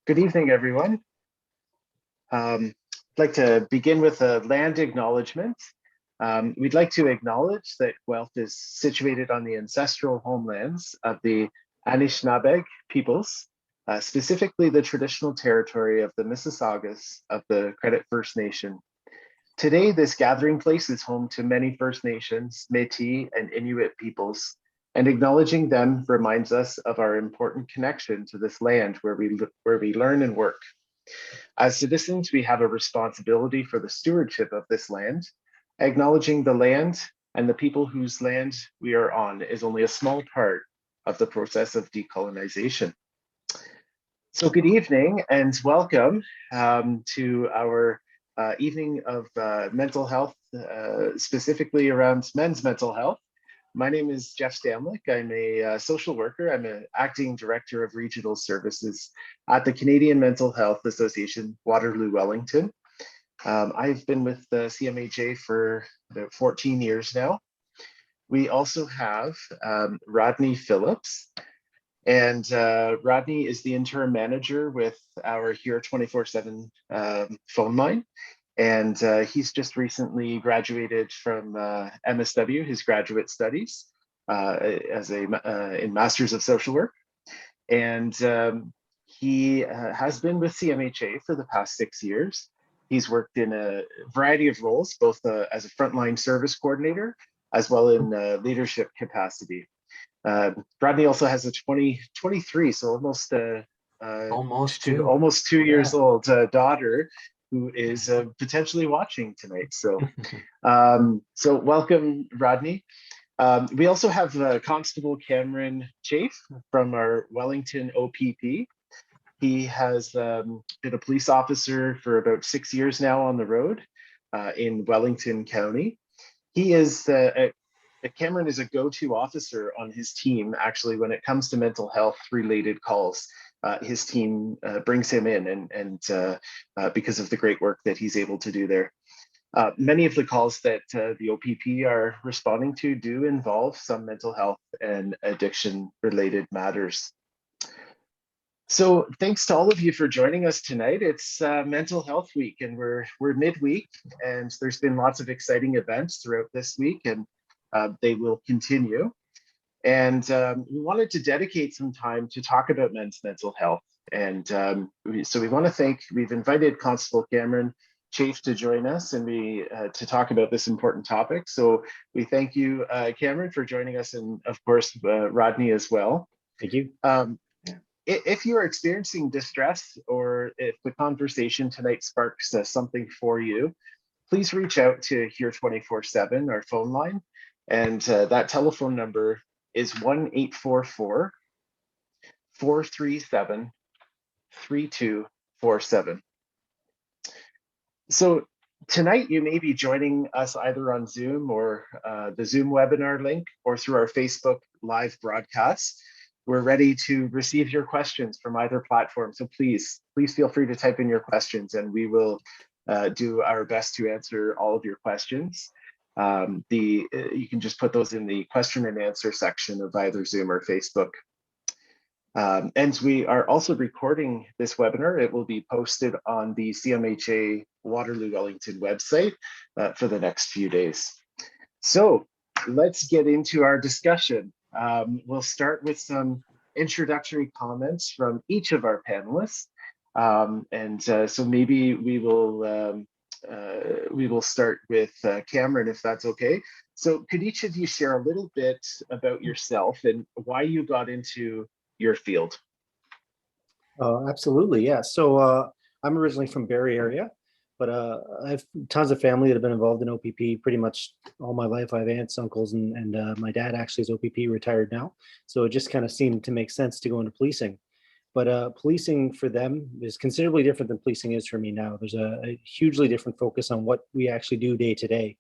Good evening, everyone. I'd like to begin with a land acknowledgement. We'd like to acknowledge that Guelph is situated on the ancestral homelands of the Anishinaabeg peoples, specifically the traditional territory of the Mississaugas of the Credit First Nation. Today, this gathering place is home to many First Nations, Métis, and Inuit peoples, and acknowledging them reminds us of our important connection to this land where we learn and work. As citizens, we have a responsibility for the stewardship of this land. Acknowledging the land and the people whose land we are on is only a small part of the process of decolonization. So good evening and welcome to our evening of mental health, specifically around men's mental health. My name is Jeff Stanlick. I'm a social worker. I'm an acting director of regional services at the Canadian Mental Health Association, Waterloo, Wellington. I've been with the CMHA for about 14 years now. We also have Rodney Phillips, and Rodney is the interim manager with our Here 24/7 phone line. And he's just recently graduated from MSW, his graduate studies, in Masters of Social Work. And he has been with CMHA for the past 6 years. He's worked in a variety of roles, both as a frontline service coordinator, as well in leadership capacity. Rodney also has a 23, so almost 2 years old daughter who is potentially watching tonight. So, so welcome, Rodney. We also have Constable Cameron Chafe from our Wellington OPP. He has been a police officer for about 6 years now on the road in Wellington County. He is Cameron is a go-to officer on his team, actually, when it comes to mental health related calls. His team brings him in and because of the great work that he's able to do there. Many of the calls that the OPP are responding to do involve some mental health and addiction related matters. So thanks to all of you for joining us tonight. It's Mental Health Week and we're midweek, and there's been lots of exciting events throughout this week, and they will continue. And we wanted to dedicate some time to talk about men's mental health. And so we've invited Constable Cameron Chafe to join us and to talk about this important topic. So we thank you, Cameron, for joining us, and of course, Rodney as well. Thank you. If you are experiencing distress, or if the conversation tonight sparks something for you, please reach out to Here 24/7, our phone line. And that telephone number is 1-844-437-3247. So tonight you may be joining us either on Zoom or the Zoom webinar link, or through our Facebook live broadcast. We're ready to receive your questions from either platform. So please feel free to type in your questions, and we will do our best to answer all of your questions. You can just put those in the question and answer section of either Zoom or Facebook. And we are also recording this webinar. It will be posted on the CMHA Waterloo Wellington website for the next few days. So let's get into our discussion. We'll start with some introductory comments from each of our panelists. So maybe we will start with Cameron, if that's okay. So could each of you share a little bit about yourself and why you got into your field? Absolutely, yeah. So I'm originally from Barrie area, but I have tons of family that have been involved in OPP pretty much all my life. I have aunts, uncles, and my dad actually is OPP, retired now. So it just kind of seemed to make sense to go into policing. But policing for them is considerably different than policing is for me now. There's a hugely different focus on what we actually do day to day.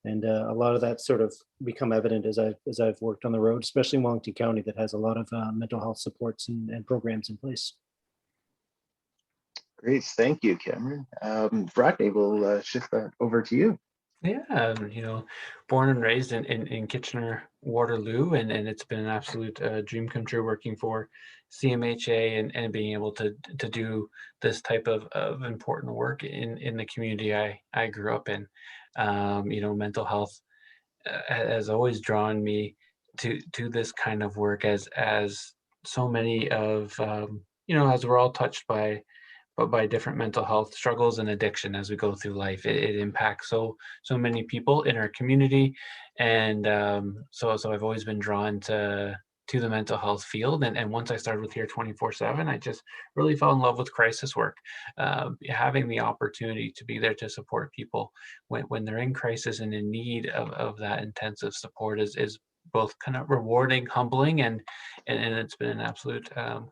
And a lot of that sort of become evident as I've worked on the road, especially in Wellington County, that has a lot of mental health supports and programs in place. Great, thank you, Cameron. Rodney, we'll shift that over to you. Yeah, born and raised in Kitchener, Waterloo, and it's been an absolute dream come true working for CMHA and being able to do this type of important work in the community I grew up in. Mental health has always drawn me to this kind of work as so many of as we're all touched by but by different mental health struggles and addiction as we go through life. It impacts so many people in our community, and so I've always been drawn to the mental health field. And once I started with Here 24/7, I just really fell in love with crisis work. Having the opportunity to be there to support people when they're in crisis and in need of that intensive support is both kind of rewarding, humbling, and it's been an absolute kind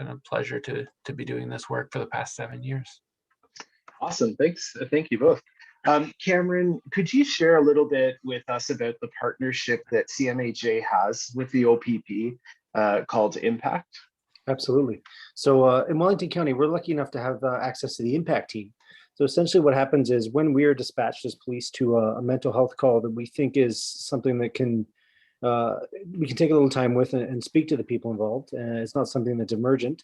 of pleasure to be doing this work for the past 7 years. Awesome. Thanks. Thank you both. Cameron, could you share a little bit with us about the partnership that CMHA has with the OPP called Impact? Absolutely. So in Wellington County, we're lucky enough to have access to the impact team. So essentially what happens is when we are dispatched as police to a mental health call that we think is something that uh, we can take a little time with and speak to the people involved. It's not something that's emergent.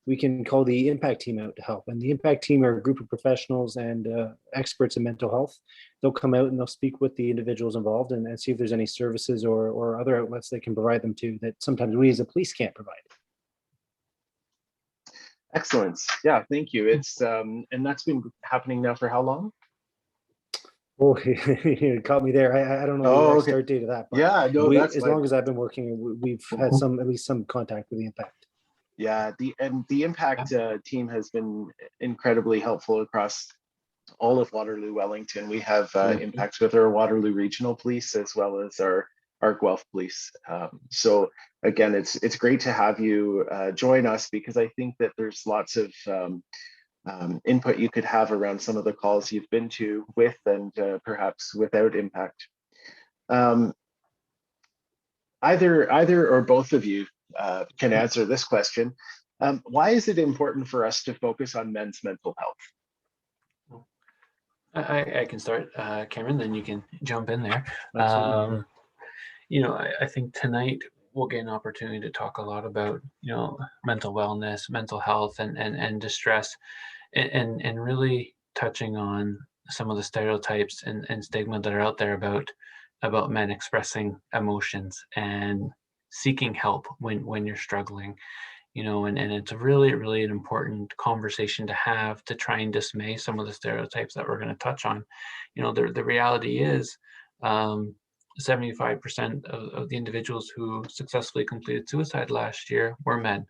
We can call the impact team out to help. And the impact team are a group of professionals and experts in mental health. They'll come out and they'll speak with the individuals involved and see if there's any services or other outlets they can provide them to that sometimes we as a police can't provide. Excellent. Yeah, thank you. It's and that's been happening now for how long? Oh, you caught me there. I don't know the Oh, exact okay. start date of that, but Yeah, no, that's as fine. long as I've been working, we've had at least some contact with the impact. Yeah, the Impact team has been incredibly helpful across all of Waterloo, Wellington. We have impacts with our Waterloo Regional Police as well as our Guelph Police. So again, it's great to have you join us because I think that there's lots of input you could have around some of the calls you've been to with and perhaps without Impact. Either or both of you can answer this question. Why is it important for us to focus on men's mental health? I can start, Cameron, then you can jump in there. Absolutely. I think tonight we'll get an opportunity to talk a lot about, mental wellness, mental health, and distress, and really touching on some of the stereotypes and stigma that are out there about men expressing emotions and seeking help when you're struggling. And it's a really an important conversation to have to try and dismay some of the stereotypes that we're going to touch on. The reality is, 75% of the individuals who successfully completed suicide last year were men.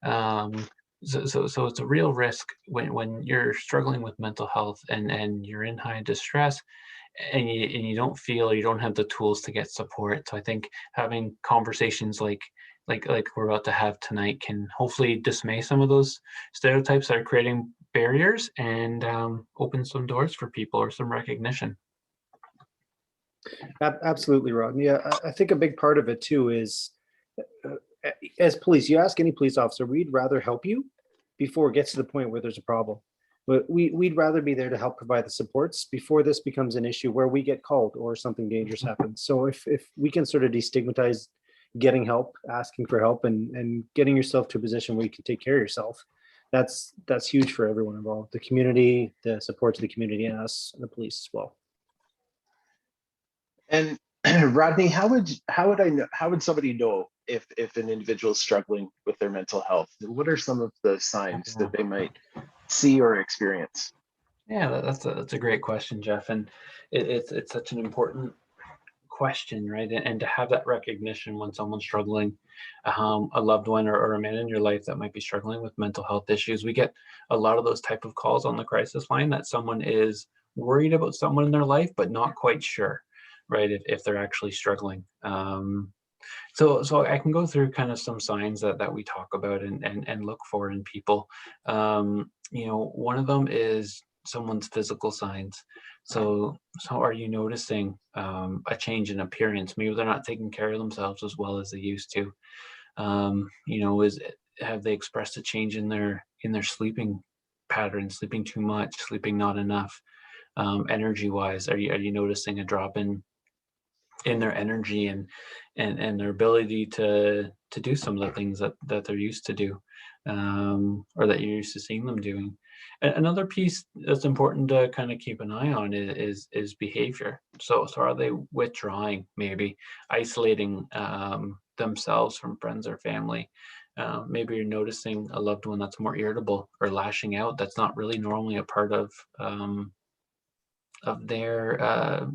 So it's a real risk when you're struggling with mental health and you're in high distress and you don't feel, you don't have the tools to get support. So I think having conversations like we're about to have tonight can hopefully dismay some of those stereotypes that are creating barriers and open some doors for people or some recognition. Absolutely, Rodney. Yeah, I think a big part of it too is as police, you ask any police officer, we'd rather help you before it gets to the point where there's a problem. But we'd rather be there to help provide the supports before this becomes an issue where we get called or something dangerous happens. So if we can sort of destigmatize getting help, asking for help, and getting yourself to a position where you can take care of yourself, that's huge for everyone involved, the community, the support to the community, and us, and the police as well. And Rodney, how would somebody know if an individual is struggling with their mental health? What are some of the signs that they might see or experience? Yeah, that's a great question, Jeff, and it's such an important question, right? And to have that recognition when someone's struggling, a loved one or a man in your life that might be struggling with mental health issues. We get a lot of those type of calls on the crisis line that someone is worried about someone in their life, but not quite sure, right? If they're actually struggling. So I can go through kind of some signs that we talk about and look for in people. One of them is someone's physical signs. So are you noticing a change in appearance? Maybe they're not taking care of themselves as well as they used to. Have they expressed a change in their sleeping pattern, sleeping too much, sleeping not enough? energy wise? Are you noticing a drop in their energy and their ability to do some of the things that they're used to do, or that you're used to seeing them doing? Another piece that's important to kind of keep an eye on is behavior. So are they withdrawing, maybe isolating themselves from friends or family? Maybe you're noticing a loved one that's more irritable or lashing out. That's not really normally a part of their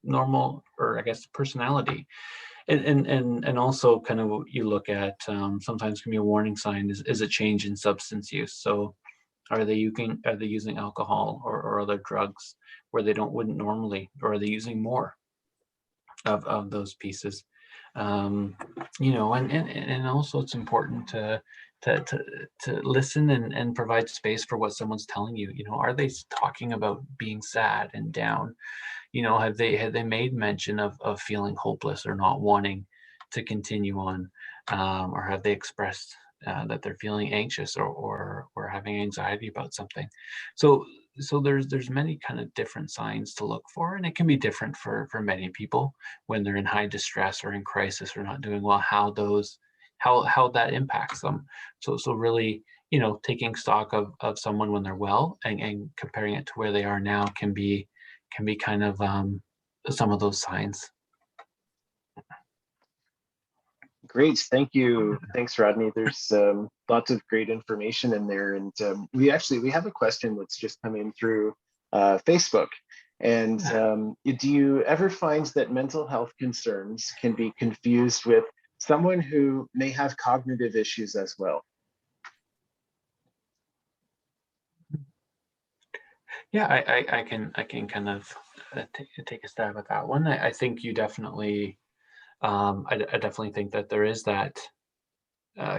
normal, or I guess, personality. And also kind of what you look at, sometimes can be a warning sign, is a change in substance use. So are they using alcohol or other drugs where they wouldn't normally, or are they using more of those pieces? And also it's important to to, to listen and provide space for what someone's telling you. Are they talking about being sad and down? Have they made mention of feeling hopeless or not wanting to continue on, or have they expressed that they're feeling anxious or having anxiety about something? So there's many kind of different signs to look for, and it can be different for many people when they're in high distress or in crisis or not doing well, how that impacts them. So really, taking stock of someone when they're well, and comparing it to where they are now can be kind of some of those signs. Great, thank you. Thanks, Rodney. There's lots of great information in there, and we have a question that's just come in through Facebook. And do you ever find that mental health concerns can be confused with someone who may have cognitive issues as well? Yeah, I can kind of take a stab at that one. I think you definitely, I definitely think that there is that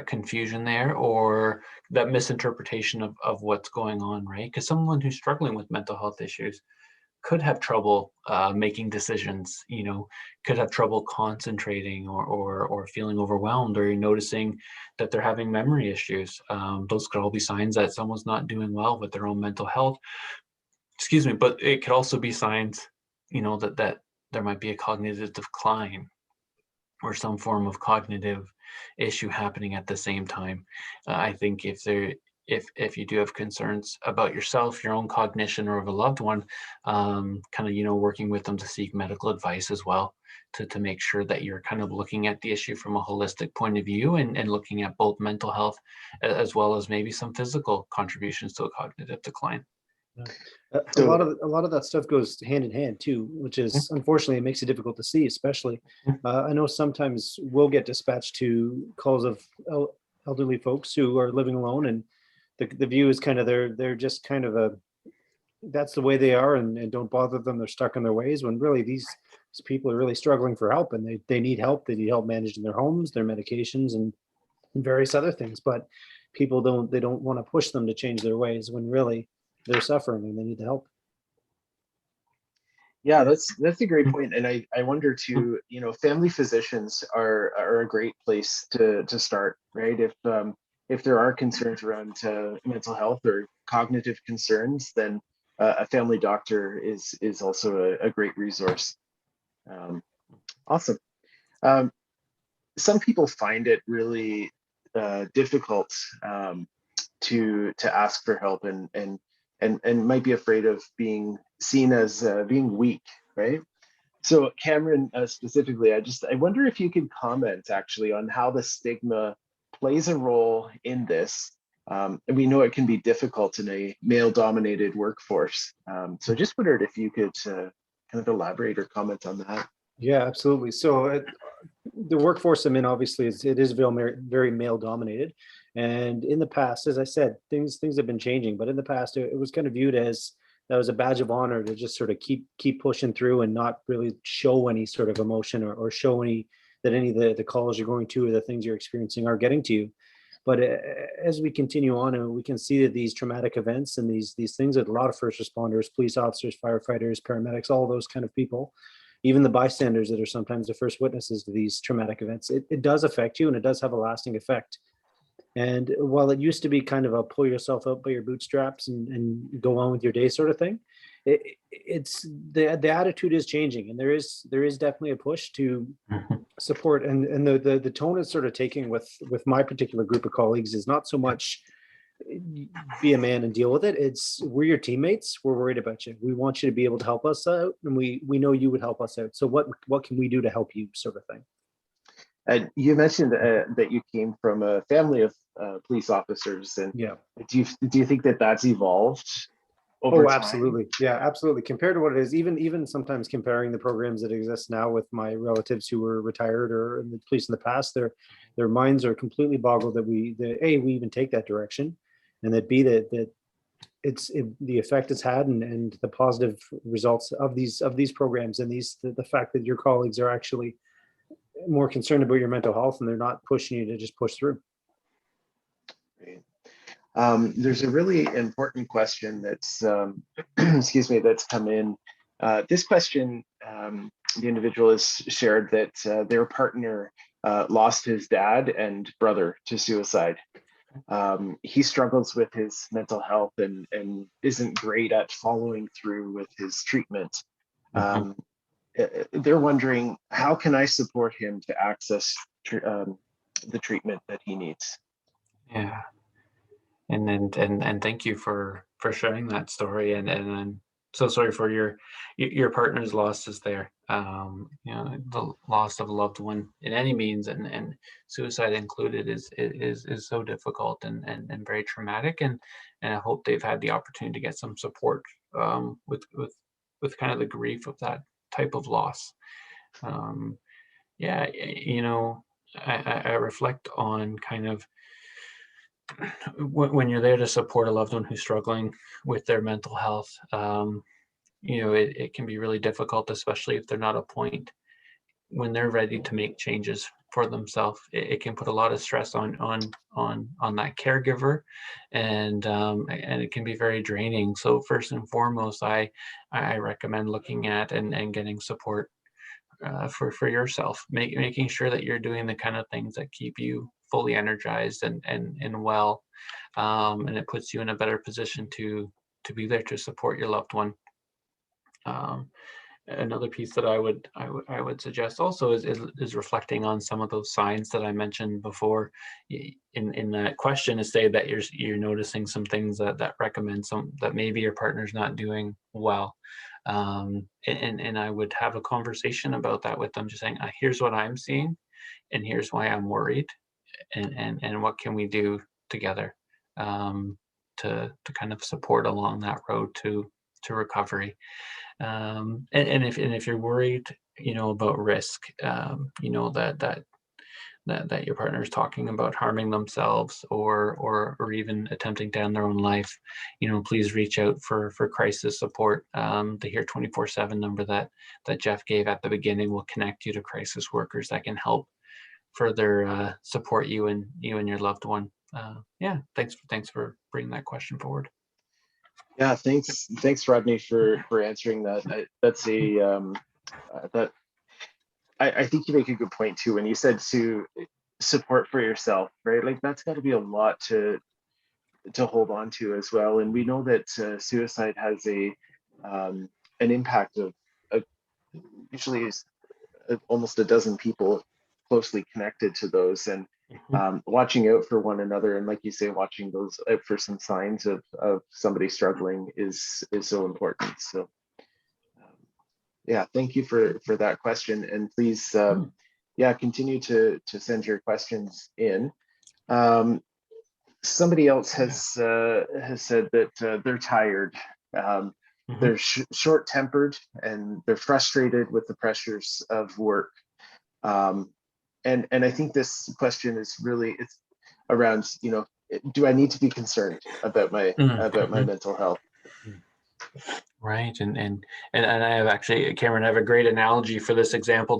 confusion there, or that misinterpretation of what's going on, right? Because someone who's struggling with mental health issues could have trouble making decisions, could have trouble concentrating, or feeling overwhelmed, or you're noticing that they're having memory issues. Those could all be signs that someone's not doing well with their own mental health. Excuse me, but it could also be signs, that there might be a cognitive decline or some form of cognitive issue happening at the same time. I think if you do have concerns about yourself, your own cognition, or of a loved one, kind of working with them to seek medical advice as well, to make sure that you're kind of looking at the issue from a holistic point of view, and looking at both mental health as well as maybe some physical contributions to a cognitive decline. Yeah. A So lot of that stuff goes hand in hand too, which is unfortunately it makes it difficult to see. Especially, I know sometimes we'll get dispatched to calls of elderly folks who are living alone, and the view is kind of they're just kind of that's the way they are, and don't bother them. They're stuck in their ways, when really these people are really struggling for help, and they need help. They need help managing their homes, their medications, and various other things. But people don't want to push them to change their ways, when really they're suffering and they need the help. yeah, that's a great point. And I wonder too, family physicians are a great place to start, right? If there are concerns around mental health or cognitive concerns, then a family doctor is also a great resource. Awesome. Um, some people find it really difficult to ask for help, and might be afraid of being seen as being weak, right? So Cameron, specifically, I wonder if you could comment actually on how the stigma plays a role in this. And we know it can be difficult in a male-dominated workforce. So just wondered if you could kind of elaborate or comment on that. Yeah, absolutely. So the workforce I'm in, obviously, it is very male dominated. And in the past, as I said, things have been changing. But in the past, it was kind of viewed as that was a badge of honor to just sort of keep pushing through, and not really show any sort of emotion, or show any of the calls you're going to, or the things you're experiencing are getting to you. But as we continue on, and we can see that these traumatic events and these things that a lot of first responders, police officers, firefighters, paramedics, all those kind of people, even the bystanders that are sometimes the first witnesses to these traumatic events, it does affect you, and it does have a lasting effect. And while it used to be kind of a pull yourself up by your bootstraps and go on with your day sort of thing, it's the attitude is changing, and there is definitely a push to Mhm. support, and the tone it's sort of taking with my particular group of colleagues is not so much be a man and deal with it. It's, we're your teammates. We're worried about you. We want you to be able to help us out, and we know you would help us out. So what can we do to help you, sort of thing. You mentioned that you came from a family of police officers, and Yeah. do you think that that's evolved over Oh, time? absolutely. Yeah, absolutely. Compared to what it is, even sometimes comparing the programs that exist now with my relatives who were retired or in the police in the past, their minds are completely boggled that we even take that direction, and that B, that the effect it's had, and the positive results of these programs, and the fact that your colleagues are actually more concerned about your mental health, and they're not pushing you to just push through. There's a really important question that's excuse me, that's come in. This question, the individual has shared that their partner lost his dad and brother to suicide. He struggles with his mental health and isn't great at following through with his treatment. They're wondering, how can I support him to access the treatment that he needs? Yeah. And thank you for sharing that story, and I'm so sorry for your partner's losses there. The loss of a loved one in any means, and suicide included, is so difficult and very traumatic, and I hope they've had the opportunity to get some support with kind of the grief of that type of loss. um, yeah, I reflect on kind of when you're there to support a loved one who's struggling with their mental health. It can be really difficult, especially if they're not a point when they're ready to make changes for themselves. It can put a lot of stress on that caregiver, and it can be very draining. So first and foremost, I recommend looking at and getting support for yourself, making sure that you're doing the kind of things that keep you fully energized and well, and it puts you in a better position to be there to support your loved one. Um, Another piece that I would suggest also is reflecting on some of those signs that I mentioned before. In that question, to say that you're noticing some things that recommend some that maybe your partner's not doing well, and I would have a conversation about that with them, just saying, here's what I'm seeing, and here's why I'm worried, and what can we do together, to kind of support along that road to recovery. And if you're worried, about risk, that your partner is talking about harming themselves, or even attempting to end their own life, please reach out for crisis support. The Here 24/7 number that Jeff gave at the beginning will connect you to crisis workers that can help further support you and your loved one. Yeah, thanks for bringing that question forward. Yeah, thanks, Rodney, for answering that. That's that I think you make a good point too when you said to support for yourself, right? Like that's got to be a lot to hold on to as well. And we know that suicide has an impact of usually is almost a dozen people closely connected to those, and Mhm. watching out for one another, and like you say, watching those out for some signs of somebody struggling is so important. So yeah, thank you for that question, and please yeah, continue to send your questions in. Somebody else has said that they're tired, um, Mhm. they're short-tempered, and they're frustrated with the pressures of work. um, and I think this question is really, it's around, do I need to be concerned about my Mhm. mental health? Right, and I have actually, Cameron, I have a great analogy for this example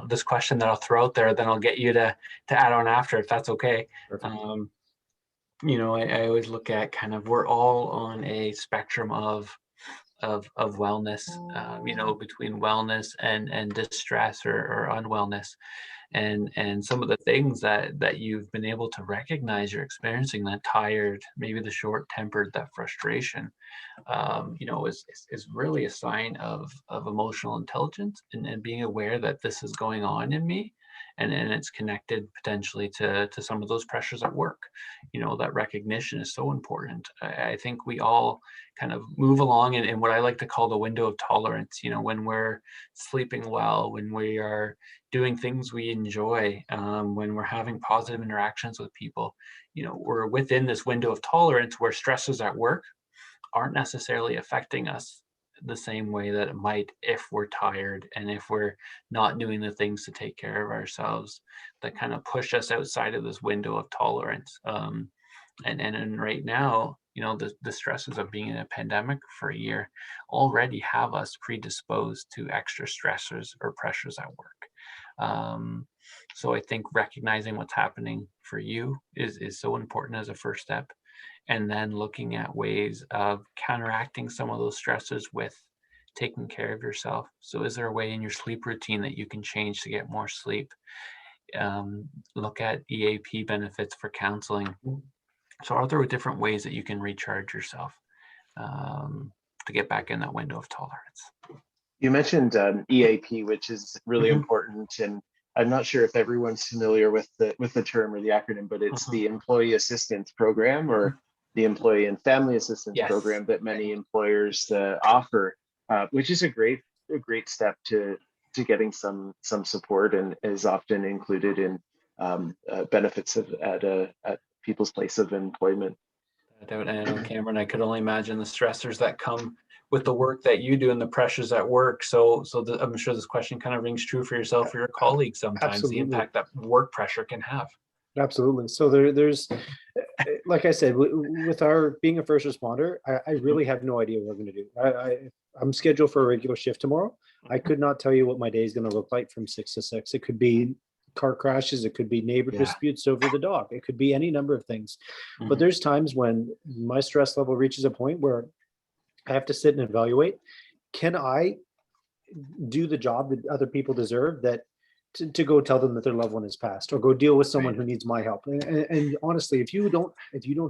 this question that I'll throw out there. Then I'll get you to add on after, if that's okay. Perfect. I always look at kind of, we're all on a spectrum of of wellness, between wellness and distress or unwellness, and some of the things that you've been able to recognize you're experiencing, that tired, maybe the short-tempered, that frustration, is really a sign of emotional intelligence, and being aware that this is going on in me, and it's connected potentially to some of those pressures at work. That recognition is so important. I think we all kind of move along in what I like to call the window of tolerance. When we're sleeping well, when we are doing things we enjoy, when we're having positive interactions with people, we're within this window of tolerance where stresses at work aren't necessarily affecting us the same way that it might if we're tired, and if we're not doing the things to take care of ourselves that kind of push us outside of this window of tolerance. And right now, the stresses of being in a pandemic for a year already have us predisposed to extra stressors or pressures at work. So I think recognizing what's happening for you is so important as a first step, and then looking at ways of counteracting some of those stresses with taking care of yourself. So is there a way in your sleep routine that you can change to get more sleep? Look at EAP benefits for counseling. So are there different ways that you can recharge yourself, to get back in that window of tolerance? You mentioned EAP, which is really Mhm. important, and I'm not sure if everyone's familiar with the term or the acronym, but it's the Employee Assistance Program, or the Employee and Family Assistance Yes. Program that many employers offer, which is a great step to getting some support, and is often included in benefits at people's place of employment. I know, Cameron, I could only imagine the stressors that come with the work that you do and the pressures at work. So I'm sure this question kind of rings true for yourself or your colleagues sometimes, the Absolutely. impact that work pressure can have. Absolutely. So there's, like I said, with our being a first responder, I really have no idea what we're going to do. I'm scheduled for a regular shift tomorrow. I could not tell you what my day is going to look like from 6 to 6. It could be car crashes. It could be neighbor disputes over the dog. It could be any number of things. But there's times when my stress level reaches a point where I have to sit and evaluate, can I do the job that other people deserve, that to go tell them that their loved one has passed, or go deal with someone who needs my help. And honestly, if you don't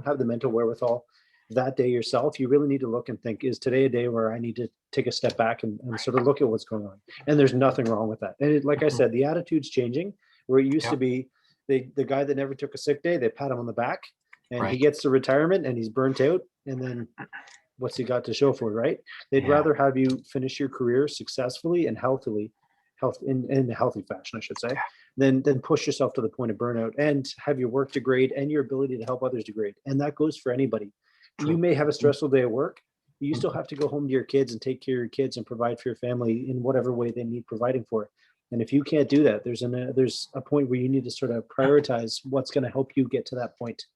have the mental wherewithal that day yourself, you really need to look and think, is today a day where I need to take a step back and sort of look at what's going on? And there's nothing wrong with that. And like I said, the attitude's changing, where it used to be the guy that never took a sick day, they pat him on the back, and he gets to retirement and he's burnt out, and then what's he got to show for it, right? They'd rather have you finish your career successfully and in a healthy fashion, I should say, than push yourself to the point of burnout and have your work degrade and your ability to help others degrade. And that goes for anybody. You may have a stressful day at work. You still have to go home to your kids and take care of your kids and provide for your family in whatever way they need providing for. And if you can't do that, there's a point where you need to sort of prioritize what's going to help you get to that point.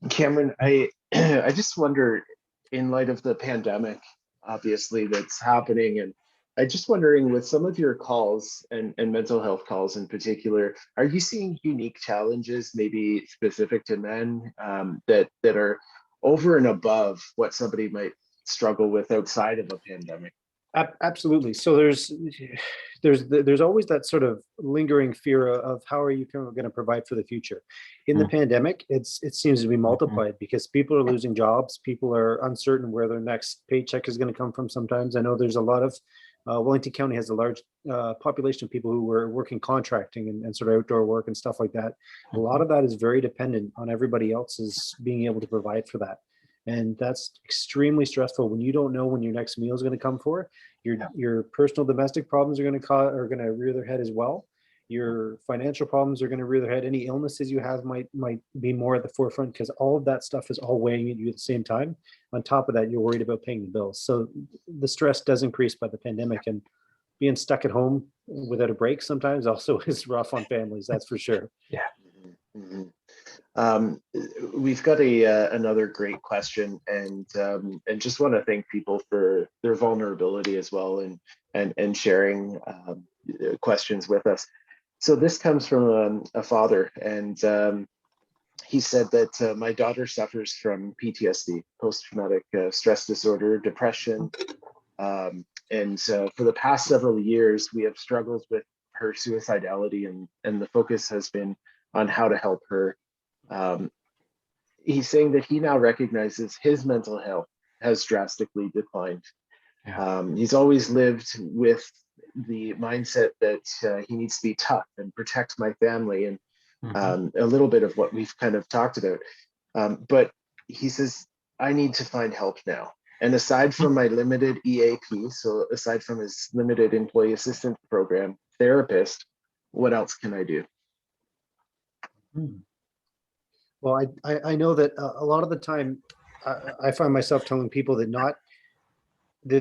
Cameron, I I just wonder, in light of the pandemic, obviously, that's happening, and I just wondering, with some of your calls and mental health calls in particular, are you seeing unique challenges, maybe specific to men, that are over and above what somebody might struggle with outside of a pandemic? Absolutely. So there's always that sort of lingering fear of how are you going to provide for the future. In the pandemic, it seems to be multiplied because people are losing jobs. People are uncertain where their next paycheck is going to come from. Sometimes I know there's a lot of Wellington County has a large population of people who were working contracting and sort of outdoor work and stuff like that. A lot of that is very dependent on everybody else's being able to provide for that. And that's extremely stressful when you don't know when your next meal is going to come for. Your personal domestic problems are going to rear their head as well. Your financial problems are going to rear their head. Any illnesses you have might be more at the forefront, because all of that stuff is all weighing at you at the same time. On top of that, you're worried about paying the bills. So the stress does increase by the pandemic, and being stuck at home without a break sometimes also is rough on families. That's for sure. Yeah. We've got another great question, and just want to thank people for their vulnerability as well, and sharing questions with us. So this comes from a father, and he said that my daughter suffers from PTSD, post-traumatic stress disorder, depression. And for the past several years, we have struggled with her suicidality, and the focus has been on how to help her. He's saying that he now recognizes his mental health has drastically declined. Yeah. He's always lived with the mindset that he needs to be tough and protect my family, and a little bit of what we've kind of talked about. But he says, I need to find help now. And aside from my limited EAP, so aside from his limited employee assistance program, therapist, what else can I do? Well, I know that a lot of the time I find myself telling people that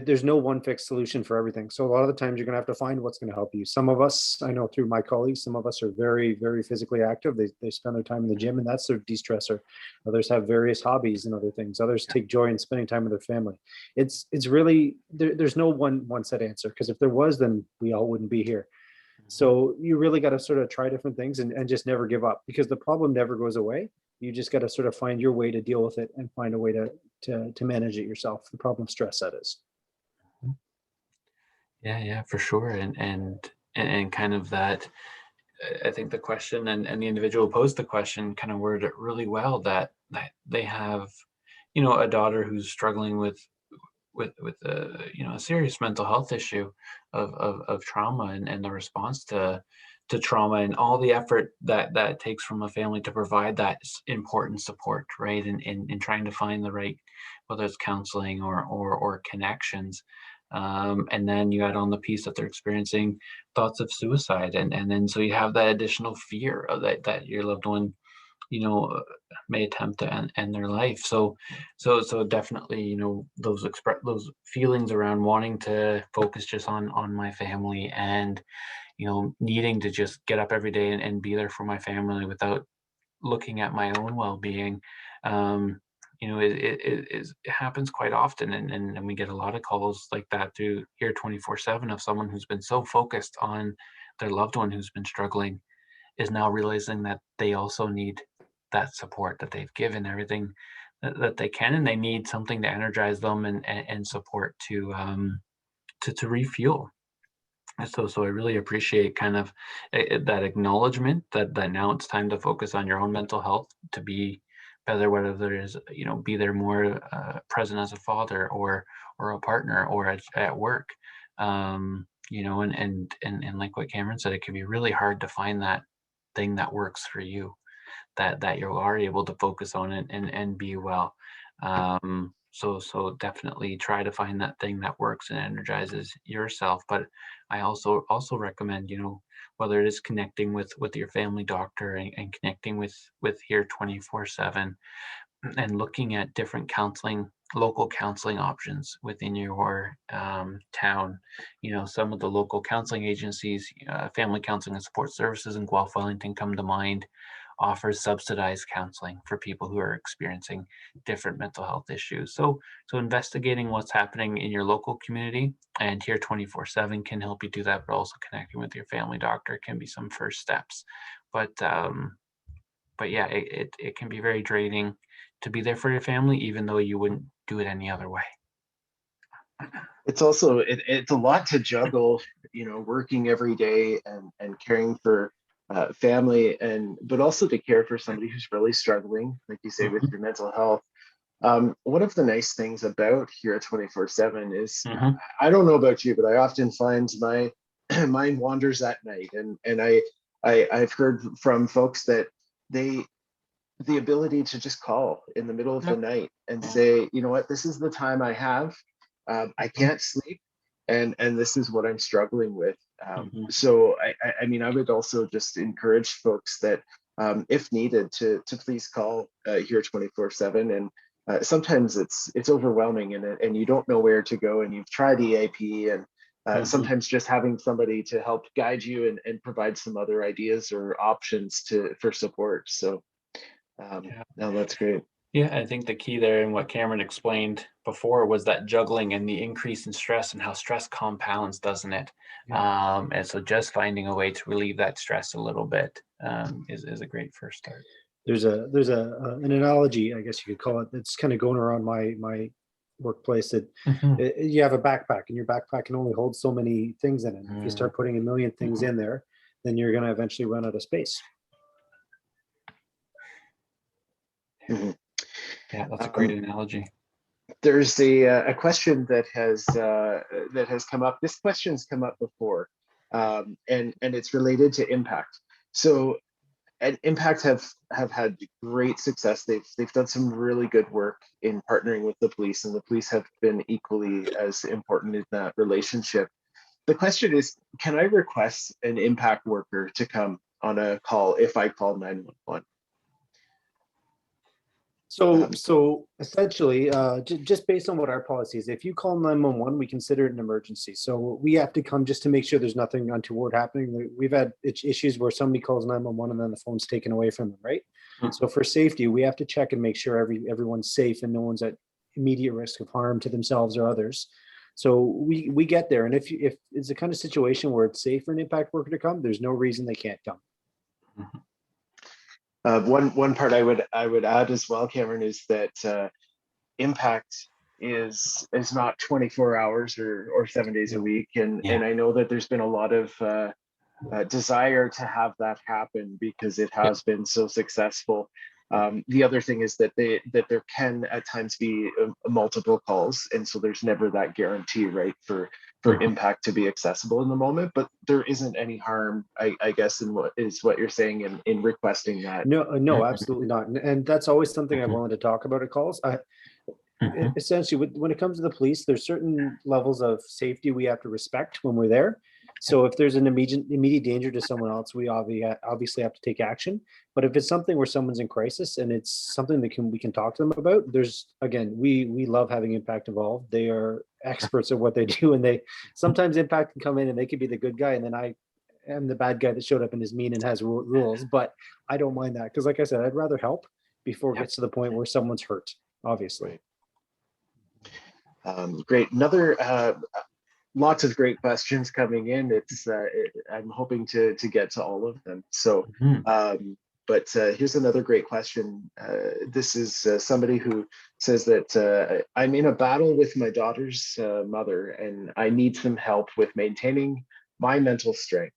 there's no one fixed solution for everything. So a lot of the times you're going to have to find what's going to help you. Some of us, I know through my colleagues, some of us are very, very physically active. They spend their time in the gym, and that's their de-stressor. Others have various hobbies and other things. Others take joy in spending time with their family. It's really, there's no one set answer, because if there was, then we all wouldn't be here. So you really got to sort of try different things and just never give up, because the problem never goes away. You just got to sort of find your way to deal with it and find a way to manage it yourself. The problem of stress, that is. Yeah, for sure. And kind of that, I think the question and the individual posed the question kind of worded it really well, that they have, a daughter who's struggling with a, a serious mental health issue of trauma, and the response to trauma, and all the effort that takes from a family to provide that important support, right? And trying to find the right, whether it's counseling or connections. And then you add on the piece that they're experiencing thoughts of suicide, and then so you have that additional fear of that your loved one, may attempt to end their life. So definitely, those feelings around wanting to focus just on my family, and needing to just get up every day and be there for my family without looking at my own well-being. It happens quite often, and we get a lot of calls like that through here 24/7, of someone who's been so focused on their loved one who's been struggling, is now realizing that they also need that support, that they've given everything that they can, and they need something to energize them and support to refuel. And so I really appreciate kind of that acknowledgement that now it's time to focus on your own mental health, to be better, whether there is, be there more present as a father or a partner or at work. And like what Cameron said, it can be really hard to find that thing that works for you, that you are able to focus on it and be well. So definitely try to find that thing that works and energizes yourself. But I also recommend, whether it is connecting with your family doctor, and connecting with here 24/7, and looking at different local counseling options within your town. Some of the local counseling agencies, Family Counseling and Support Services in Guelph Wellington come to mind, offers subsidized counseling for people who are experiencing different mental health issues. So investigating what's happening in your local community, and here 24/7 can help you do that, but also connecting with your family doctor can be some first steps. But yeah, it can be very draining to be there for your family, even though you wouldn't do it any other way. It's also it's a lot to juggle, working every day and caring for family, but also to care for somebody who's really struggling, like you say, with your mental health. One of the nice things about here at 24/7 is, I don't know about you, but I often find my mind wanders at night, and I've heard from folks that the ability to just call in the middle of the night and say, you know what, this is the time I have. I can't sleep, and this is what I'm struggling with. So I mean, I would also just encourage folks that, if needed, to please call here 24/7. And sometimes it's overwhelming, and you don't know where to go, and you've tried EAP, and sometimes just having somebody to help guide you and provide some other ideas or options for support. So no, that's great. Yeah, I think the key there, and what Cameron explained before, was that juggling and the increase in stress, and how stress compounds, doesn't it? And so just finding a way to relieve that stress a little bit is a great first start. there's an analogy, I guess you could call it, that's kind of going around my workplace, that you have a backpack, and your backpack can only hold so many things in it. If you start putting a million things in there, then you're going to eventually run out of space. Mhm. Yeah, that's a great analogy. There's a question that has come up. This question's come up before, and it's related to Impact. So, and Impact have had great success. They've done some really good work in partnering with the police, and the police have been equally as important in that relationship. The question is, can I request an Impact worker to come on a call if I call 911? So essentially, just based on what our policy is, if you call 911, we consider it an emergency. So we have to come just to make sure there's nothing untoward happening. We've had issues where somebody calls 911 and then the phone's taken away from them, right? So for safety, we have to check and make sure everyone's safe and no one's at immediate risk of harm to themselves or others. So we get there, and if it's a kind of situation where it's safe for an Impact worker to come, there's no reason they can't come. One part I would add as well, Cameron, is that Impact is not 24 hours or 7 days a week, and I know that there's been a lot of desire to have that happen because it has been so successful. The other thing is that there can at times be multiple calls, and so there's never that guarantee, right, for Impact to be accessible in the moment. But there isn't any harm, I guess, in what you're saying in requesting that. No, absolutely not. And that's always something I wanted to talk about at calls. Essentially, when it comes to the police, there's certain levels of safety we have to respect when we're there. So if there's an immediate danger to someone else, we obviously have to take action. But if it's something where someone's in crisis and it's something that we can talk to them about, we love having Impact involved. They are experts at what they do, and they sometimes Impact can come in and they could be the good guy, and then I am the bad guy that showed up and is mean and has rules. But I don't mind that, because like I said, I'd rather help before it gets to the point where someone's hurt, obviously. Great. Another lots of great questions coming in. I'm hoping to get to all of them. So, but here's another great question. This is somebody who says that I'm in a battle with my daughter's mother, and I need some help with maintaining my mental strength.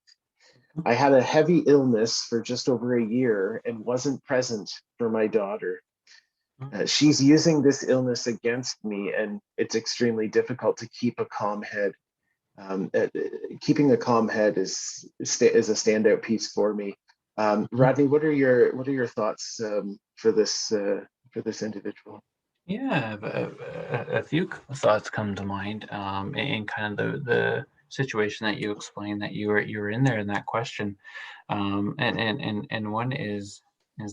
I had a heavy illness for just over a year and wasn't present for my daughter. She's using this illness against me, and it's extremely difficult to keep a calm head. Keeping a calm head is a standout piece for me. Rodney, what are your thoughts for this individual? Yeah, a few thoughts come to mind in kind of the situation that you explained that you were in there in that question, and one is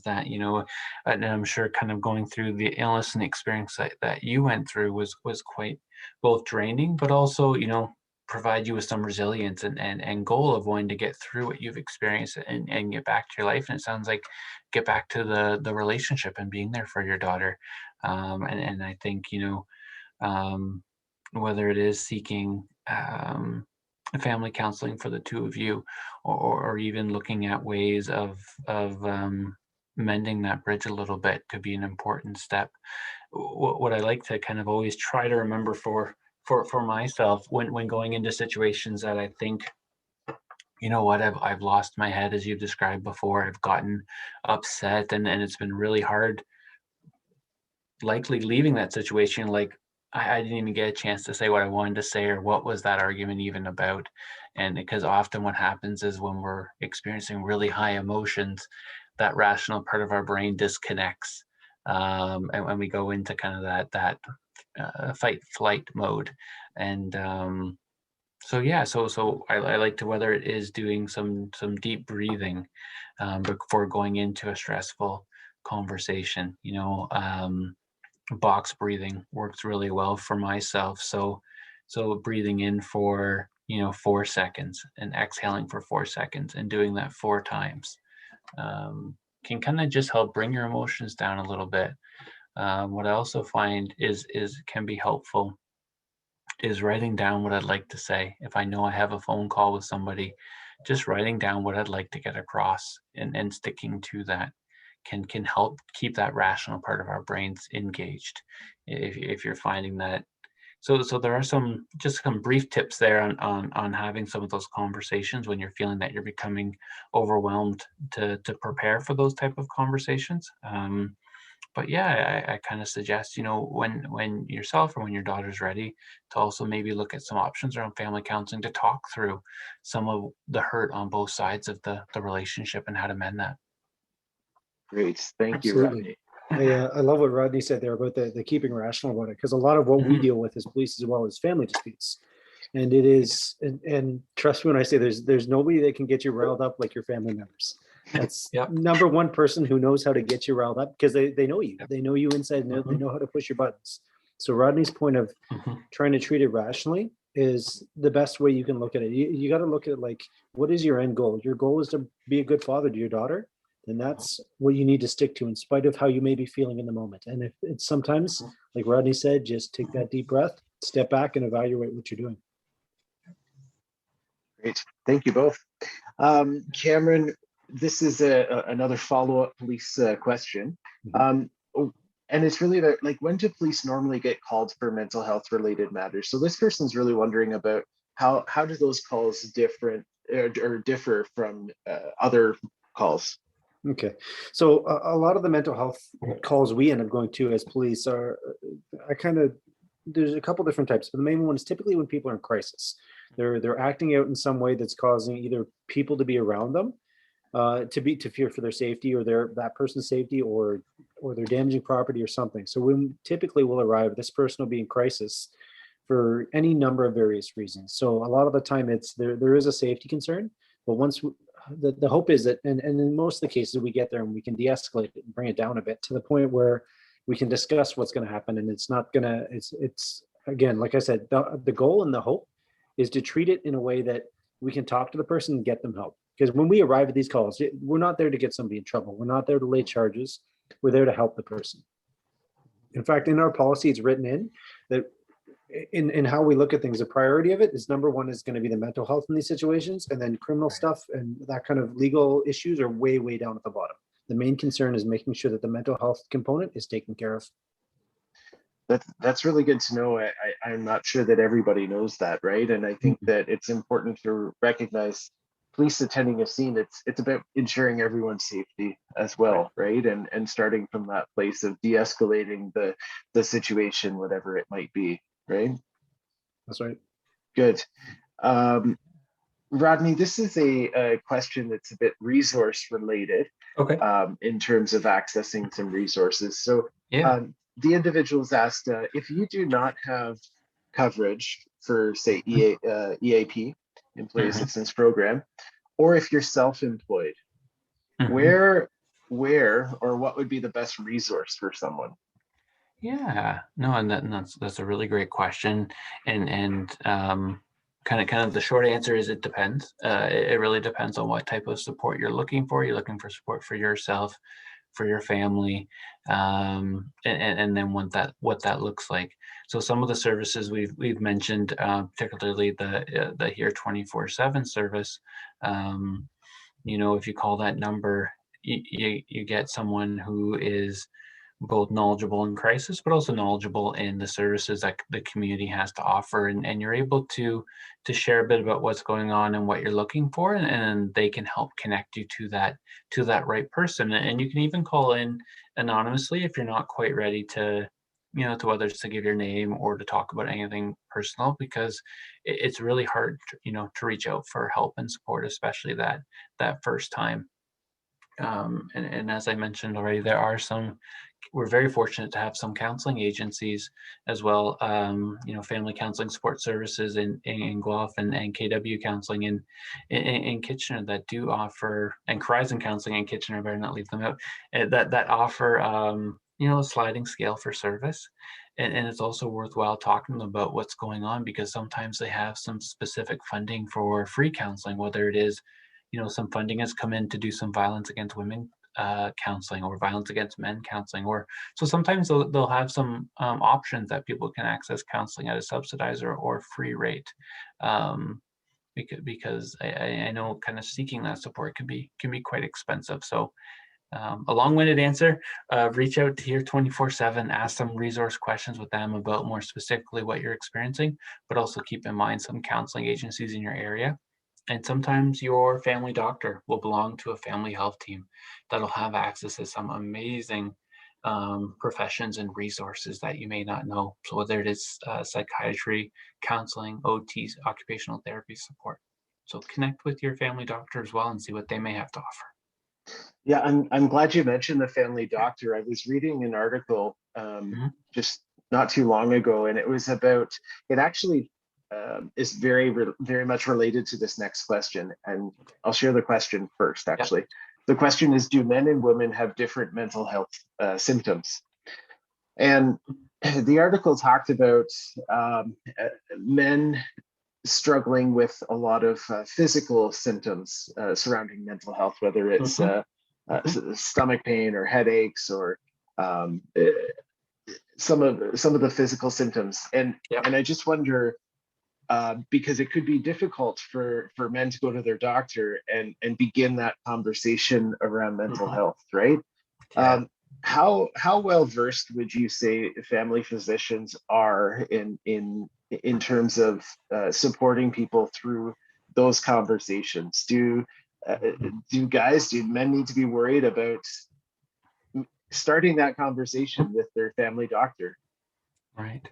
that, you know, and I'm sure kind of going through the illness and the experience that you went through was quite both draining, but also, you know, provide you with some resilience and goal of wanting to get through what you've experienced and get back to your life. And it sounds like get back to the relationship and being there for your daughter. And I think, you know, whether it is seeking family counseling for the two of you, or even looking at ways of mending that bridge a little bit, could be an important step. What I like to kind of always try to remember for myself when going into situations that I think, you know what, I've lost my head, as you've described before, I've gotten upset, and it's been really hard likely leaving that situation, like I didn't even get a chance to say what I wanted to say, or what was that argument even about. And because often what happens is when we're experiencing really high emotions, that rational part of our brain disconnects, and when we go into kind of that fight flight mode. And so I like to, whether it is doing some deep breathing before going into a stressful conversation, you know, box breathing works really well for myself. So breathing in for, you know, 4 seconds and exhaling for 4 seconds, and doing that 4 times can kind of just help bring your emotions down a little bit. What I also find is can be helpful is writing down what I'd like to say. If I know I have a phone call with somebody, just writing down what I'd like to get across, and sticking to that can help keep that rational part of our brains engaged. If you're finding that, so there are some brief tips there on having some of those conversations when you're feeling that you're becoming overwhelmed to prepare for those type of conversations. But yeah, I kind of suggest, when yourself or when your daughter's ready, to also maybe look at some options around family counseling to talk through some of the hurt on both sides of the relationship and how to mend that. Great. Thank you, Absolutely. Rodney. I love what Rodney said there about the keeping rational about it, because a lot of what we Mhm. deal with as police as well is family disputes. And it is, and trust me when I say there's nobody that can get you riled up like your family members. That's Yep. number one person who knows how to get you riled up, because they know you. Yep. They know you inside, and they Mhm. know how to push your buttons. So Rodney's point of Mhm. trying to treat it rationally is the best way you can look at it. You got to look at it like, what is your end goal? Your goal is to be a good father to your daughter, then that's what you need to stick to in spite of how you may be feeling in the moment. And if it's sometimes, like Rodney said, just take that deep breath, step back, and evaluate what you're doing. Great. Thank you both. Cameron, this is another follow-up police question. And it's really about, like, when do police normally get called for mental health related matters? So this person's really wondering about how do those calls differ from other calls? Okay. So a lot of the mental health calls we end up going to as police are, there's a couple different types, but the main one is typically when people are in crisis. They're acting out in some way that's causing either people to be around them, to fear for their safety or that person's safety, or they're damaging property or something. So when typically will arrive, this person will be in crisis for any number of various reasons. So a lot of the time there is a safety concern, but once the hope is that, and in most of the cases we get there and we can de-escalate it and bring it down a bit to the point where we can discuss what's going to happen, and it's not going to, it's again, like I said, the goal and the hope is to treat it in a way that we can talk to the person and get them help. Because when we arrive at these calls, we're not there to get somebody in trouble. We're not there to lay charges. We're there to help the person. In fact, in our policy, it's written in that in how we look at things, the priority of it is number one is going to be the mental health in these situations, and then criminal stuff and that kind of legal issues are way down at the bottom. The main concern is making sure that the mental health component is taken care of. That's really good to know. I'm not sure that everybody knows that, right? And I think that it's important to recognize police attending a scene. It's about ensuring everyone's safety as well, right? And starting from that place of de-escalating the situation, whatever it might be, right? That's right. Good. Rodney, this is a question that's a bit resource related. Okay. In terms of accessing some resources. So Yeah. the individuals asked, if you do not have coverage for, say, EAP, Employee Mhm. Assistance Program, or if you're self-employed, Mhm. where or what would be the best resource for someone? Yeah, no, and that's a really great question, and kind of the short answer is it depends. It really depends on what type of support you're looking for. You're looking for support for yourself, for your family, and then what that looks like. So some of the services we've mentioned, particularly the Here 24/7 service. If you call that number, you get someone who is both knowledgeable in crisis, but also knowledgeable in the services that the community has to offer, and you're able to share a bit about what's going on and what you're looking for, and they can help connect you to that right person. And you can even call in anonymously if you're not quite ready to whether it's to give your name or to talk about anything personal, because it's really hard to reach out for help and support, especially that first time. And as I mentioned already, we're very fortunate to have some counseling agencies as well, family counseling support services in Guelph, and KW counseling in Kitchener that do offer, and Horizon counseling in Kitchener, better not leave them out, that offer, a sliding scale for service. And it's also worthwhile talking about what's going on, because sometimes they have some specific funding for free counseling, whether it is, some funding has come in to do some violence against women counseling, or violence against men counseling, or so sometimes they'll have some options that people can access counseling at a subsidized or free rate, because I know kind of seeking that support can be quite expensive. So a long-winded answer. Reach out to here 24/7, ask some resource questions with them about more specifically what you're experiencing, but also keep in mind some counseling agencies in your area. And sometimes your family doctor will belong to a family health team that'll have access to some amazing professions and resources that you may not know. So whether it is psychiatry, counseling, OTs, occupational therapy support. So connect with your family doctor as well and see what they may have to offer. Yeah, I'm glad you mentioned the family doctor. I was reading an article just not too long ago, and it was about, it actually is very much related to this next question. And I'll share the question first, actually. The question is, do men and women have different mental health symptoms? And the article talked about men struggling with a lot of physical symptoms surrounding mental health, whether it's stomach pain or headaches or some of the physical symptoms. And I just wonder, because it could be difficult for men to go to their doctor and begin that conversation around mental health, right? How well versed would you say family physicians are in terms of supporting people through those conversations? Do men need to be worried about starting that conversation with their family doctor? Right.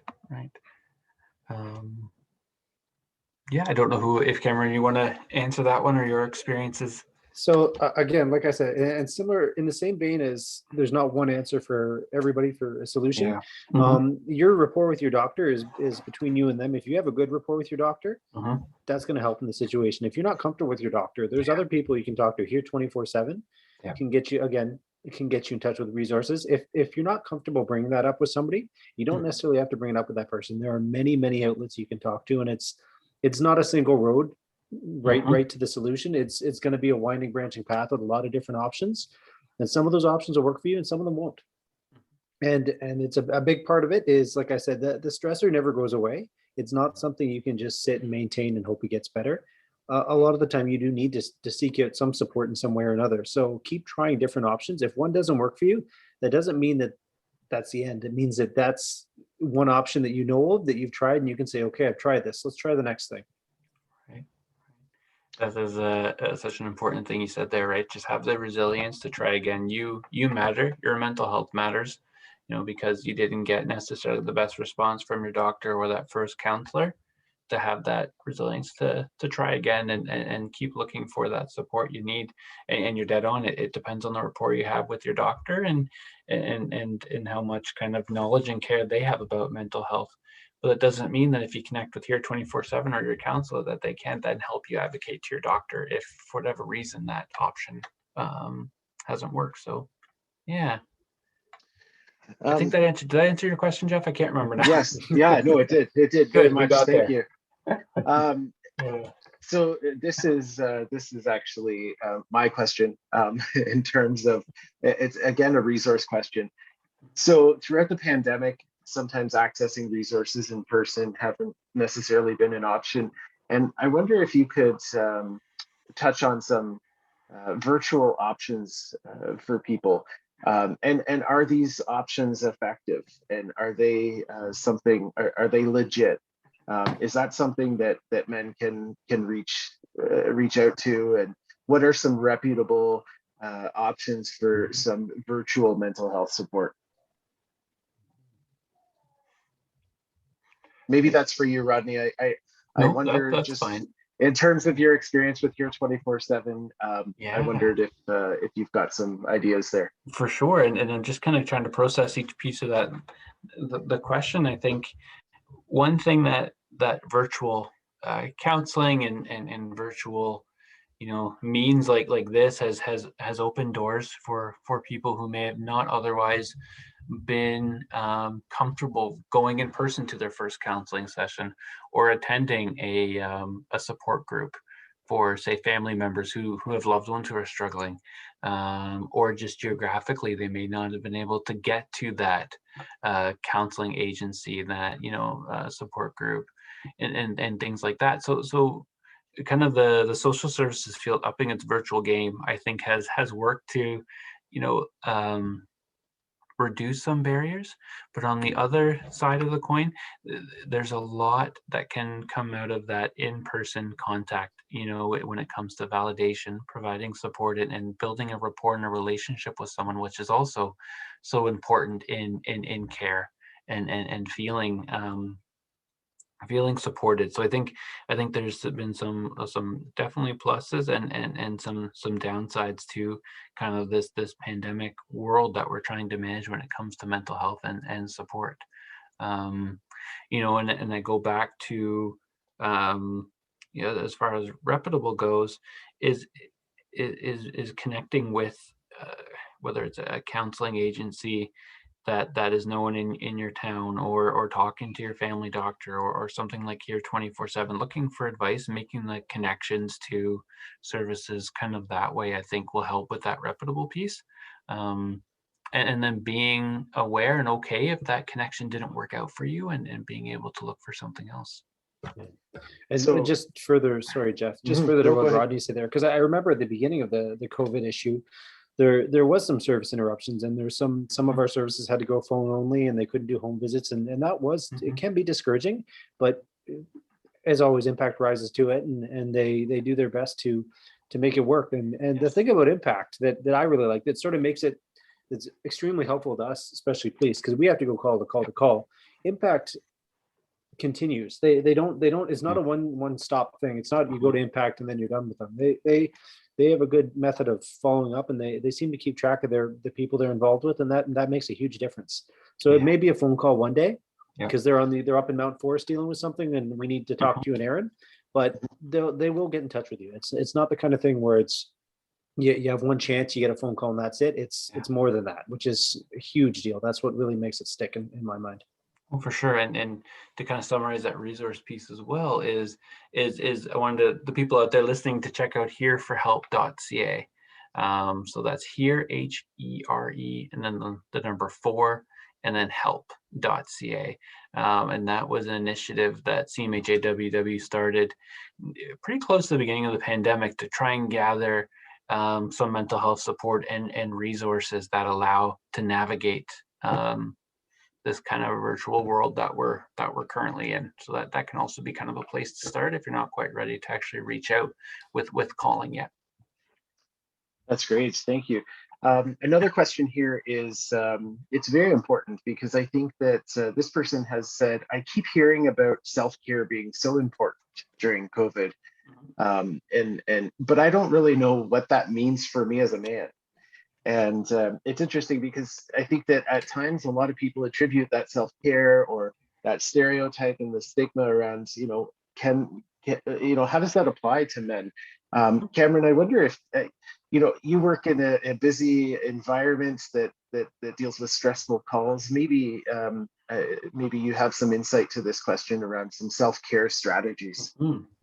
Yeah, I don't know if Cameron, you want to answer that one or your experiences? So again, like I said, and similar in the same vein as there's not one answer for everybody for a solution. Your rapport with your doctor is between you and them. If you have a good rapport with your doctor, that's going to help in the situation. If you're not comfortable with your doctor, there's other people you can talk to here 24/7. Can get you, again, it can get you in touch with resources. If you're not comfortable bringing that up with somebody, you don't necessarily have to bring it up with that person. There are many outlets you can talk to, and it's not a single road right to the solution. It's going to be a winding, branching path with a lot of different options, and some of those options will work for you and some of them won't. And it's a big part of it is, like I said, the stressor never goes away. It's not something you can just sit and maintain and hope it gets better. A lot of the time you do need to seek out some support in some way or another. So keep trying different options. If one doesn't work for you, that doesn't mean that that's the end. It means that that's one option that you know of that you've tried, and you can say, okay, I've tried this. Let's try the next thing. Right. That is such an important thing you said there, right? Just have the resilience to try again. You matter. Your mental health matters, because you didn't get necessarily the best response from your doctor or that first counselor. To have that resilience to try again and keep looking for that support you need. And you're dead on. It depends on the rapport you have with your doctor and how much kind of knowledge and care they have about mental health. But it doesn't mean that if you connect with here 24/7 or your counselor that they can't then help you advocate to your doctor if for whatever reason that option hasn't worked. So yeah. I think that answered. Did I answer your question, Jeff? I can't remember now. Yes. Yeah. No, it did. It did. Good. Very much. Thank you. So this is actually my question in terms of, it's again a resource question. So throughout the pandemic, sometimes accessing resources in person haven't necessarily been an option, and I wonder if you could touch on some virtual options for people. And are these options effective? And are they are they legit? Is that something that men can reach out to? And what are some reputable options for some virtual mental health support? Maybe that's for you, Rodney. I wonder, that's just fine. In terms of your experience with your 24/7, I wondered if you've got some ideas there. For sure, and I'm just kind of trying to process each piece of that. The question, I think, one thing that virtual counseling and virtual, means like this has opened doors for people who may have not otherwise been comfortable going in person to their first counseling session or attending a support group for, say, family members who have loved ones who are struggling, or just geographically they may not have been able to get to that counseling agency, that support group, and things like that. So kind of the social services field upping its virtual game, I think, has worked to reduce some barriers, but on the other side of the coin, there's a lot that can come out of that in-person contact, when it comes to validation, providing support, and building a rapport and a relationship with someone, which is also so important in care, and feeling supported. So I think there's been some definitely pluses, and some downsides to kind of this pandemic world that we're trying to manage when it comes to mental health and support. And I go back to, as far as reputable goes, is connecting with, whether it's a counseling agency that is known in your town, or talking to your family doctor, or something like Here 24/7, looking for advice, making the connections to services kind of that way, I think will help with that reputable piece. And then being aware and okay if that connection didn't work out for you, and being able to look for something else. And So, just further, sorry, Jeff, just further to no, go what ahead. Rodney said there, because I remember at the beginning of the COVID issue, there was some service interruptions, and there's some of our services had to go phone only, and they couldn't do home visits, and that was, it can be discouraging, but as always, Impact rises to it, and they do their best to make it work. And the thing about Impact that I really like, that sort of makes it, it's extremely helpful to us, especially police, because we have to go call to call. Impact continues. They don't, it's not a one stop thing. It's not you go to Impact and then you're done with them. They have a good method of following up, and they seem to keep track of the people they're involved with, and that makes a huge difference. So it may be a phone call one day because they're up in Mount Forest dealing with something, and we need to talk to you and Aaron, but they will get in touch with you. It's not the kind of thing where it's you have one chance, you get a phone call and that's it. It's more than that, which is a huge deal. That's what really makes it stick in my mind. Well, for sure. And to kind of summarize that resource piece as well is I wanted the people out there listening to check out hereforhelp.ca. So that's here, HERE, and then the number 4, and then help.ca. And that was an initiative that CMHA-WW started pretty close to the beginning of the pandemic to try and gather some mental health support and resources that allow to navigate this kind of virtual world that we're currently in. So that can also be kind of a place to start if you're not quite ready to actually reach out with calling yet. That's great. Thank you. Another question here is, it's very important because I think that this person has said, I keep hearing about self-care being so important during COVID. But I don't really know what that means for me as a man. And it's interesting because I think that at times a lot of people attribute that self-care or that stereotype and the stigma around, how does that apply to men? Cameron, I wonder if, you work in a busy environment that deals with stressful calls. Maybe you have some insight to this question around some self-care strategies.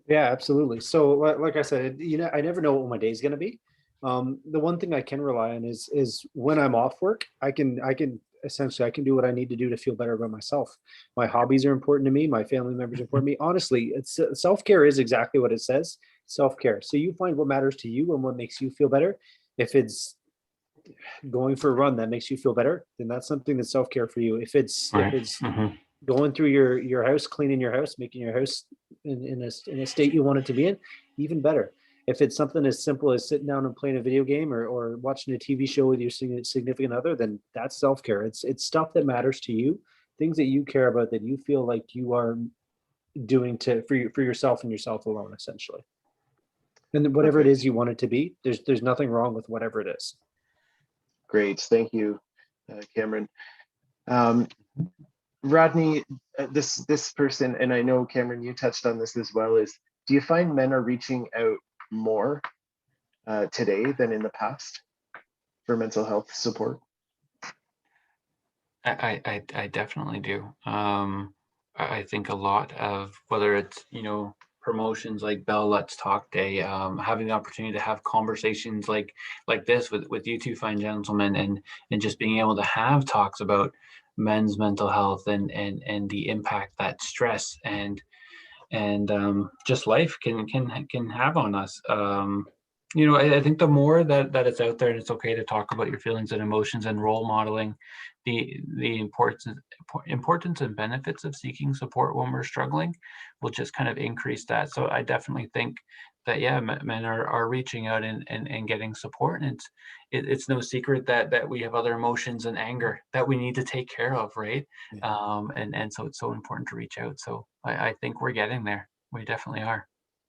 Yeah, absolutely. So like I said, I never know what my day is going to be. The one thing I can rely on is when I'm off work, I can essentially do what I need to do to feel better about myself. My hobbies are important to me. My family members are important to me. Honestly, it's self-care is exactly what it says, self-care. So you find what matters to you and what makes you feel better. If it's going for a run that makes you feel better, then that's something that's self-care for you. If it's going through your house, cleaning your house, making your house in a state you want it to be in, even better. If it's something as simple as sitting down and playing a video game or watching a TV show with your significant other, then that's self-care. It's stuff that matters to you, things that you care about, that you feel like you are doing for yourself and yourself alone, essentially. And whatever it is you want it to be, there's nothing wrong with whatever it is. Great, thank you, Cameron. Rodney, this person, and I know Cameron, you touched on this as well, is do you find men are reaching out more today than in the past for mental health support? I definitely do. I think a lot of, whether it's promotions like Bell Let's Talk Day, having the opportunity to have conversations like this with you two fine gentlemen, and just being able to have talks about men's mental health and the impact that stress and just life can have on us. I think the more that it's out there and it's okay to talk about your feelings and emotions and role modeling the importance and benefits of seeking support when we're struggling will just kind of increase that. So I definitely think that, yeah, men are reaching out and getting support. And it's no secret that we have other emotions and anger that we need to take care of, right? Yeah. And so it's so important to reach out. So I think we're getting there. We definitely are.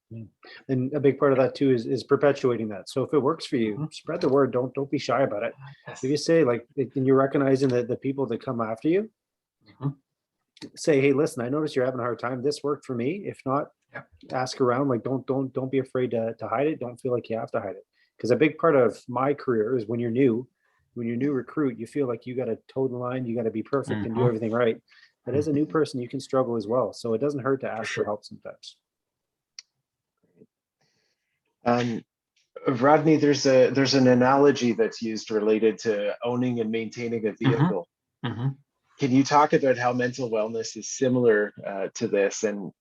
Yeah. And a big part of that too is perpetuating that. So if it works for you, Mhm. spread the word. Don't be shy about it. If Yes. you say like, and you're recognizing that the people that come after you, Mhm. say, hey, listen, I noticed you're having a hard time. This worked for me. If not, Yeah. ask around. Like, don't be afraid to hide it. Don't feel like you have to hide it. Because a big part of my career is when you're new recruit, you feel like you got to toe the line, you got to be perfect and do Mhm. everything right. But as a new person, you can struggle as well. So it doesn't hurt to For ask for sure. help sometimes. Um, Rodney, there's an analogy that's used related to owning and maintaining a Mhm. vehicle. Mhm. Can you talk about how mental wellness is similar to this, and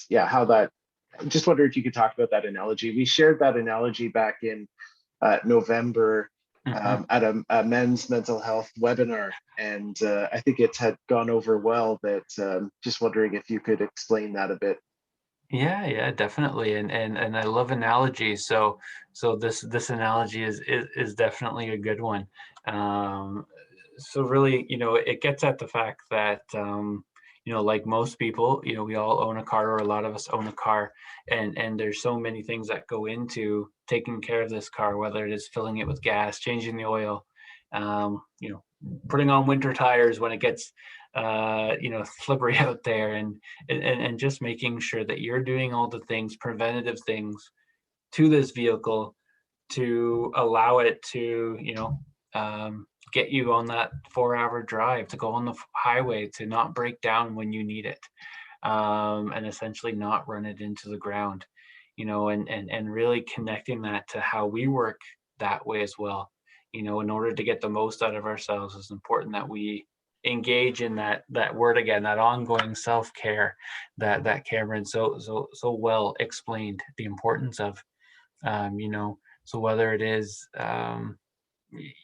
yeah, how that? Just wonder if you could talk about that analogy. We shared that analogy back in November Mhm. at a men's mental health webinar, and I think it had gone over well. But just wondering if you could explain that a bit. Yeah, definitely. And I love analogies. So this analogy is definitely a good one. Um, so really, it gets at the fact that like most people, we all own a car, or a lot of us own a car, and there's so many things that go into taking care of this car, whether it is filling it with gas, changing the oil, um, you know, putting on winter tires when it gets slippery out there, and just making sure that you're doing all the things, preventative things to this vehicle to allow it to, get you on that 4-hour drive, to go on the highway, to not break down when you need it, and essentially not run it into the ground, and really connecting that to how we work that way as well. In order to get the most out of ourselves, it's important that we engage in that word again, that ongoing self-care that Cameron so well explained the importance of. So whether it is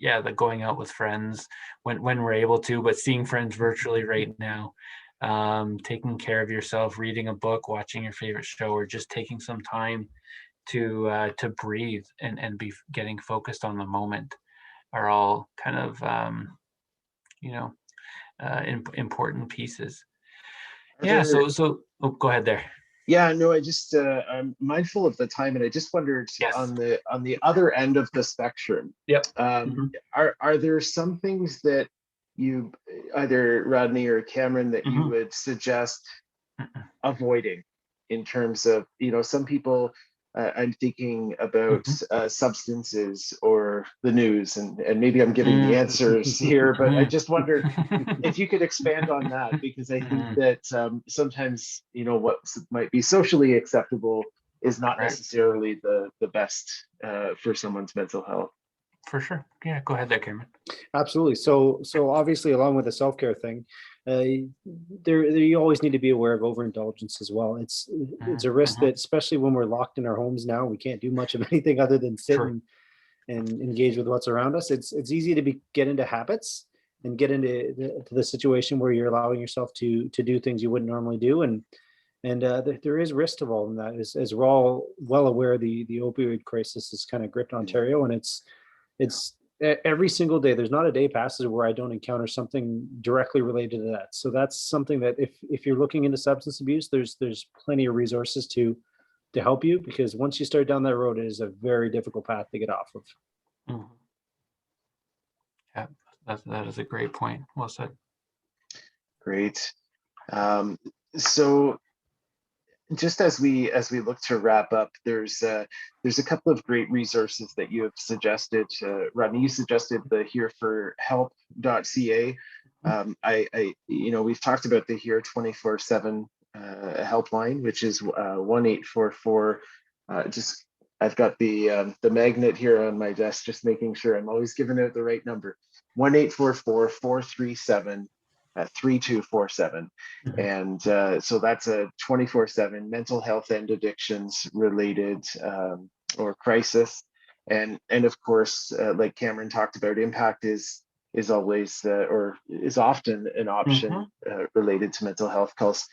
yeah, the going out with friends when we're able to, but seeing friends virtually right now, taking care of yourself, reading a book, watching your favorite show, or just taking some time to breathe and be getting focused on the moment, are all kind of you know important pieces. Are Yeah. there So oh, go ahead there. Yeah, no, I just I'm mindful of the time, and I just wondered Yes. on the other end of the spectrum, Yep. um, Hmm. are there some things that you, either Rodney or Cameron, that you Hmm. would suggest avoiding, in terms of, some people, I'm thinking about Hmm. substances or the news, and maybe I'm giving the Hmm. answers here, but I Hmm. just wonder if you could expand on that, because I think that sometimes, what might be socially acceptable is not Right. necessarily the best for someone's mental health. For sure. Yeah. Go ahead there, Cameron. Absolutely. So obviously, along with the self care thing, uh, there you always need to be aware of overindulgence as well. It's a risk Mm-hmm. that, especially when we're locked in our homes now, we can't do much of anything other than sit True. and engage with what's around us. It's easy to get into habits and get into the situation where you're allowing yourself to do things you wouldn't normally do, and there is risk involved in that. As we're all well aware, the opioid crisis has kind of gripped Ontario, and it's every single day. There's not a day passes where I don't encounter something directly related to that. So that's something that, if you're looking into substance abuse, there's plenty of resources to help you, because once you start down that road, it is a very difficult path to get off of. Mhm. Yeah, that is a great point. Well said. Great. Um, so just as we look to wrap up, there's a couple of great resources that you have suggested. Rodney, you suggested the hereforhelp.ca. We've talked about the Here 24/7 helpline, which is 1-844. Just I've got the magnet here on my desk, just making sure I'm always giving out the right number. 1-844-437-3247. Mhm. And so that's a 24/7 mental health and addictions related or crisis. And of course, like Cameron talked about, impact is always or is often an option related to mental health calls.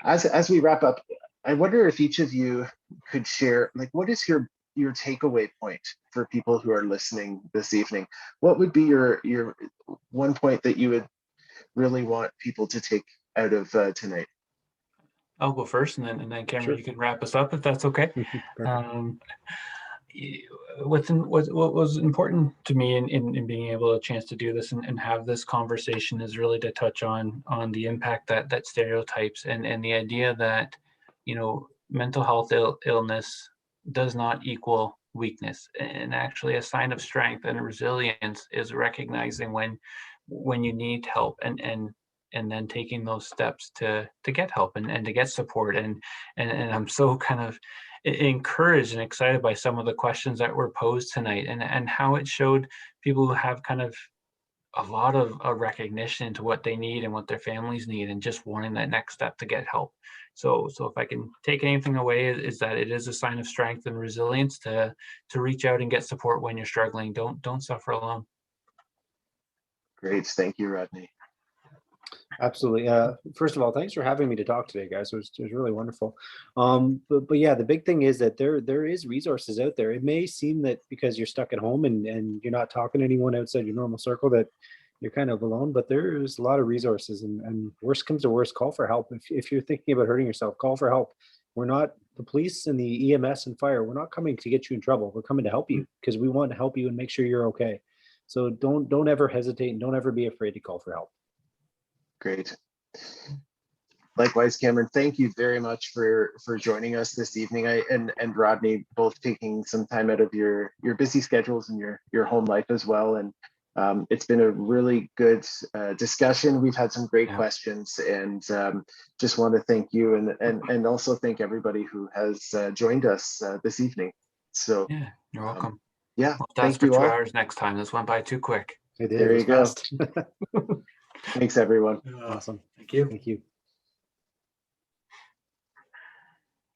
As we wrap up, I wonder if each of you could share, like, what is your takeaway point for people who are listening this evening? What would be your one point that you would really want people to take out of tonight? I'll go first, and then Cameron, Sure. you can wrap us up if that's okay. Perfect. Um, what was important to me in being able a chance to do this and have this conversation is really to touch on the impact that stereotypes and the idea that, you know, mental health illness does not equal weakness, and actually a sign of strength and resilience is recognizing when you need help and then taking those steps to get help and to get support. And I'm so kind of encouraged and excited by some of the questions that were posed tonight, and how it showed people who have kind of a lot of recognition to what they need and what their families need, and just wanting that next step to get help. So if I can take anything away, is that it is a sign of strength and resilience to reach out and get support when you're struggling. Don't suffer alone. Great, thank you, Rodney. Absolutely. First of all, thanks for having me to talk today, guys. It was really wonderful. But yeah, the big thing is that there is resources out there. It may seem that because you're stuck at home and you're not talking to anyone outside your normal circle that you're kind of alone, but there's a lot of resources, and worst comes to worst, call for help. If you're thinking about hurting yourself, call for help. We're not the police and the EMS and fire. We're not coming to get you in trouble. We're coming to help you because we want to help you and make sure you're okay. So don't ever hesitate, and don't ever be afraid to call for help. Great. Likewise, Cameron, thank you very much for joining us this evening. And Rodney, both taking some time out of your busy schedules and your home life as well. And it's been a really good discussion. We've had some great questions, and just want to thank you and also thank everybody who has joined us this evening. So Yeah, you're welcome. Yeah, Well, that's thank for you 2 all. hours next time. This went by too quick. It did. There It was you go. fast. Thanks, everyone. Awesome. Thank you. Thank you.